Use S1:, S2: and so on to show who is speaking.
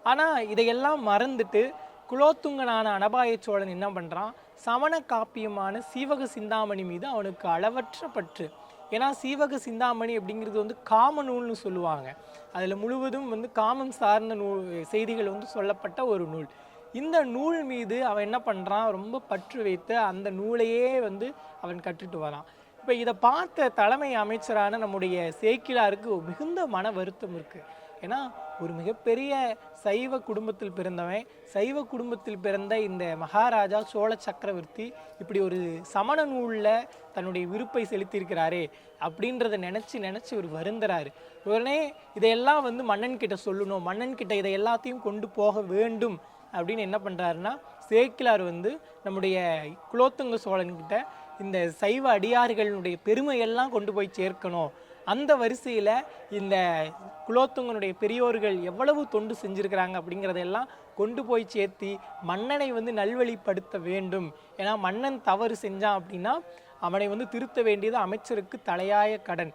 S1: ஆனால் இதையெல்லாம் மறந்துட்டு குலோத்துங்கனான அனபாய சோழன் என்ன பண்ணுறான், சமண காப்பியமான சீவக சிந்தாமணி மீது அவனுக்கு அளவற்ற பற்று. ஏன்னா சீவக சிந்தாமணி அப்படிங்கிறது வந்து காம நூல்னு சொல்லுவாங்க. அதில் முழுவதும் வந்து காமம் சார்ந்த நூல் செய்திகள் வந்து சொல்லப்பட்ட ஒரு நூல். இந்த நூல் மீது அவன் என்ன பண்ணுறான், ரொம்ப பற்று வைத்து அந்த நூலையே வந்து அவன் கற்றுட்டு வரான். இப்போ இதை பார்த்த தலைமை அமைச்சரான நம்முடைய சேக்கிழாருக்கு மிகுந்த மன வருத்தம் இருக்குது. ஏன்னா ஒரு மிகப்பெரிய சைவ குடும்பத்தில் பிறந்தவன், சைவ குடும்பத்தில் பிறந்த இந்த மகாராஜா சோழ சக்கரவர்த்தி இப்படி ஒரு சமண நூலில் தன்னுடைய விருப்பை செலுத்தியிருக்கிறாரே அப்படின்றத நினச்சி நினச்சி ஒரு வருந்துறாரு. உடனே இதையெல்லாம் வந்து மன்னன் கிட்ட சொல்லணும், மன்னன் கிட்ட இதை எல்லாத்தையும் கொண்டு போக வேண்டும் அப்படின்னு என்ன பண்ணுறாருன்னா, சேக்கிலார் வந்து நம்முடைய குலோத்துங்க சோழன்கிட்ட இந்த சைவ அடியார்களுடைய பெருமையெல்லாம் கொண்டு போய் சேர்க்கணும். அந்த வரிசையில் இந்த குலோத்துங்கனுடைய பெரியோர்கள் எவ்வளவு தொண்டு செஞ்சுருக்கிறாங்க அப்படிங்கிறதெல்லாம் கொண்டு போய் சேர்த்தி மன்னனை வந்து நல்வழிப்படுத்த வேண்டும். ஏன்னா மன்னன் தவறு செஞ்சான் அப்படின்னா அவனை வந்து திருத்த வேண்டியது அமைச்சருக்கு தலையாய கடன்.